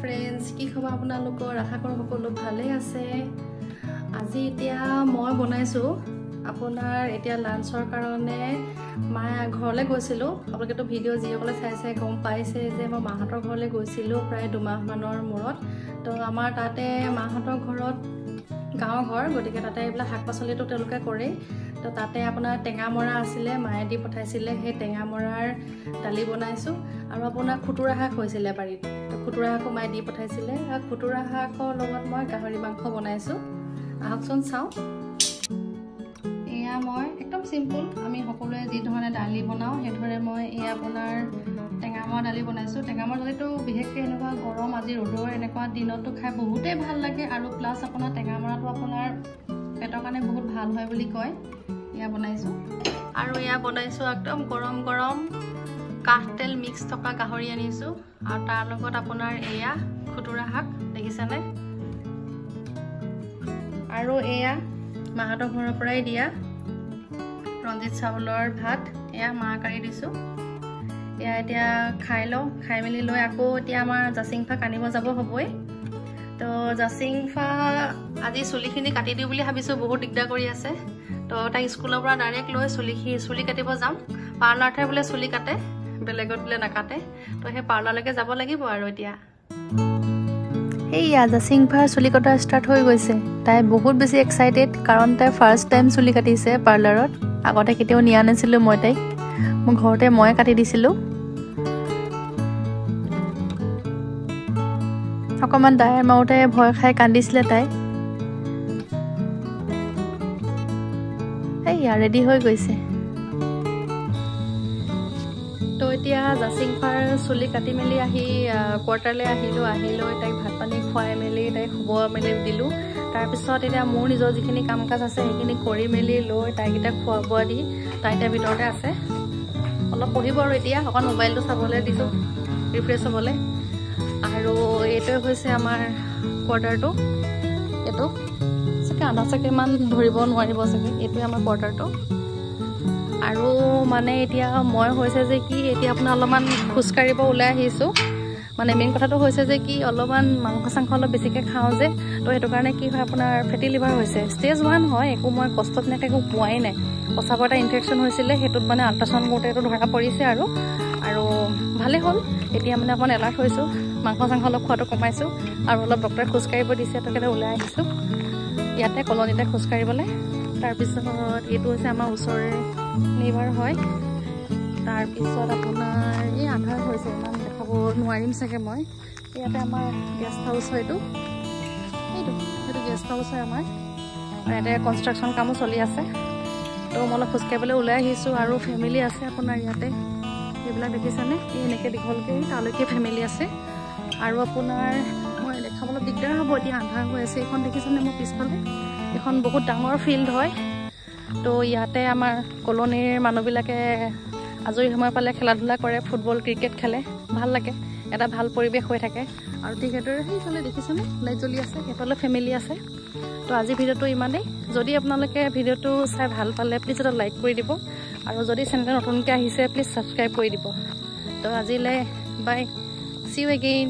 friends কি খবৰ আপোনালোকৰ আশা কৰোঁ সকলো ভালে আছে আজি এতিয়া মই বনাইছো আপোনাৰ এতিয়া লাঞ্চৰ কাৰণে মা ঘৰলে গৈছিলো আপোনালোকেতো ভিডিও যিসকলে চাইছে গম পাইছে যে মই মাহঁতৰ ঘৰলে গৈছিলো প্ৰায় 2 মাহ মানৰ মূৰত তো আমাৰ তাতে মাহঁতৰ ঘৰত গাঁৱৰ ঘৰ গতিকে তাতে এইবিলাক শাক-পাচলিটো তেওঁলোকে কৰে তো তাতে আপোনাৰ টেঙা মৰা আছিলে মায়ে দি পঠাইছিলে সেই টেঙা মৰাৰ দালি বনাইছো আৰু আপোনাৰ খুতুৰা শাক হৈছিলে বাৰীত তো খুতুৰা শাক মায়ে দি পঠাইছিলে আৰু খুতুৰা শাকৰ লগত মই গাহৰি মাংস বনাইছো আহকচোন চাও এয়া মই একদম সিম্পল আমি সকলোৱে যি ধৰণে দালি বনাও সেই ধৰণে মই এই আপোনাৰ টেঙা মৰা দালি বনাইছো টেঙা মৰা দালিটো বিশেষকৈ এনেকুৱা গৰম আজি ৰ'দৰ এনেকুৱা দিনতো খাই বহুতেই ভাল লাগে আৰু প্লাস আপোনাৰ টেঙা মৰাটো আপোনাৰ পেটৰ কাৰণে বহুত ভাল হয় বুলি কয় ইয়া বনাইছো আৰু ইয়া বনাইছো একদম গৰম গৰম কাঠতেল মিক্স থকা গাহৰি আনিছো আৰু তাৰ লগত আপোনাৰ এয়া খুতুৰা শাক দেখিছানে আৰু এয়া মাহঁতৰ ঘৰৰ পৰাই দিয়া ৰঞ্জিত চাউলৰ ভাত এয়া মা কাৰি দিছো এয়া এতিয়া খাই মেলি লৈ আকৌ এতিয়া আমাৰ জাচিংফা কানিব যাব হ'বই তো জাচিংফা আজি চুলিখিনি কাটি দিও বুলি ভাবিছো বহুত দিগদাৰ কৰি আছে তো তাই স্কুলৰ পৰা ডাইৰেক্ট লৈ চুলি কাটিব যাম পাৰ্লাৰতে বোলে চুলি কাটে বেলেগত বোলে নাকাটে তো সেই পাৰ্লাৰলৈকে যাব লাগিব আৰু এতিয়া এইয়া জাচিংফাৰ চুলি কটা ষ্টাৰ্ট হৈ গৈছে তাই বহুত বেছি এক্সাইটেড কাৰণ তাই ফাৰ্ষ্ট টাইম চুলি কাটিছে পাৰ্লাৰত আগতে কেতিয়াও নিয়া নাছিলো মই তাইক মোৰ ঘৰতে মই কাটি দিছিলো অকমান দায়েৰ মাউতে ভয় খাই কান্দিছিলে তাই এইয়া ৰেডি হৈ গৈছে তো এতিয়া জাচিংফাৰ চুলি কাটি মেলি আহি কোৱাৰ্টাৰলৈ আহিলো তাইক ভাত পানী খুৱাই মেলি তাইক শুব মেলি দিলোঁ তাৰপিছত এতিয়া মোৰ নিজৰ যিখিনি কাম কাজ আছে সেইখিনি কৰি মেলি লৈ তাইক এতিয়া খোৱা বোৱা দি তাই এতিয়া ভিতৰতে আছে অলপ পঢ়িব আৰু এতিয়া অকণ মোবাইলটো চাবলৈ দিছোঁ ৰিফ্ৰেছ হ'বলৈ আৰু এইটোৱে হৈছে আমাৰ কোৱাৰ্টাৰটো এইটো চাগে আধা চাকেমান ধৰিব নোৱাৰিব চাগে এইটোৱে আমাৰ কোৱাৰ্টাৰটো আৰু মানে এতিয়া মই হৈছে যে কি এতিয়া আপোনাৰ অলপমান খোজকাঢ়িব ওলাই আহিছোঁ মানে মেইন কথাটো হৈছে যে কি অলপমান মাংস চাংস অলপ বেছিকৈ খাওঁ যে তো সেইটো কাৰণে কি হয় আপোনাৰ ফেটি লিভাৰ হৈছে ষ্টেজ 1 হয় একো মই কষ্ট তেনেকৈ একো পোৱাই নাই প্ৰস্ৰাৱৰ এটা ইনফেকশ্যন হৈছিলে সেইটোত মানে আল্ট্ৰাচাউণ্ড কৰোঁতে এইটো ধৰা পৰিছে আৰু ভালেই হ'ল এতিয়া মানে অকণমান এলাৰ্ট হৈছোঁ মাংস চাংস অলপ খোৱাটো কমাইছোঁ আৰু অলপ ডক্টৰে খোজকাঢ়িব দিছে তাকে ওলাই আহিছোঁ ইয়াতে কলনীতে খোজকাঢ়িবলৈ তাৰপিছত এইটো হৈছে আমাৰ ওচৰৰে নেইবাৰ হয় তাৰপিছত আপোনাৰ এই আন্ধাৰ হৈছে ইমান দেখাব নোৱাৰিম চাগে মই ইয়াতে আমাৰ গেষ্ট হাউচ হয় এইটো গেষ্ট হাউচ হয় আমাৰ ইয়াতে কনষ্ট্ৰাকশ্যন কামো চলি আছে তো মই অলপ খোজকাঢ়িবলৈ ওলাই আহিছোঁ আৰু ফেমিলি আছে আপোনাৰ ইয়াতে এইবিলাক দেখিছেনে এই এনেকৈ দীঘলকৈ তালৈকে ফেমিলি আছে আৰু আপোনাৰ মই দেখাবলৈ দিগদাৰ হ'ব এতিয়া আন্ধাৰ হৈ আছে এইখন দেখিছেনে মোৰ পিছফালে এখন বহুত ডাঙৰ ফিল্ড হয় তো ইয়াতে আমাৰ কলনীৰ মানুহবিলাকে আজৰি সময় পালে খেলা ধূলা কৰে ফুটবল ক্ৰিকেট খেলে ভাল লাগে এটা ভাল পৰিৱেশ হৈ থাকে আৰু ঠিক সেইদৰে সেইফালে দেখিছেনে লাইট জ্বলি আছে সেইফালে ফেমিলি আছে তো আজি ভিডিঅ'টো ইমানেই যদি আপোনালোকে ভিডিঅ'টো চাই ভাল পালে প্লিজ এটা লাইক কৰি দিব আৰু যদি চেনেলটো নতুনকৈ আহিছে প্লিজ ছাবস্ক্ৰাইব কৰি দিব তো আজিলৈ বাই চি ইউ এগেইন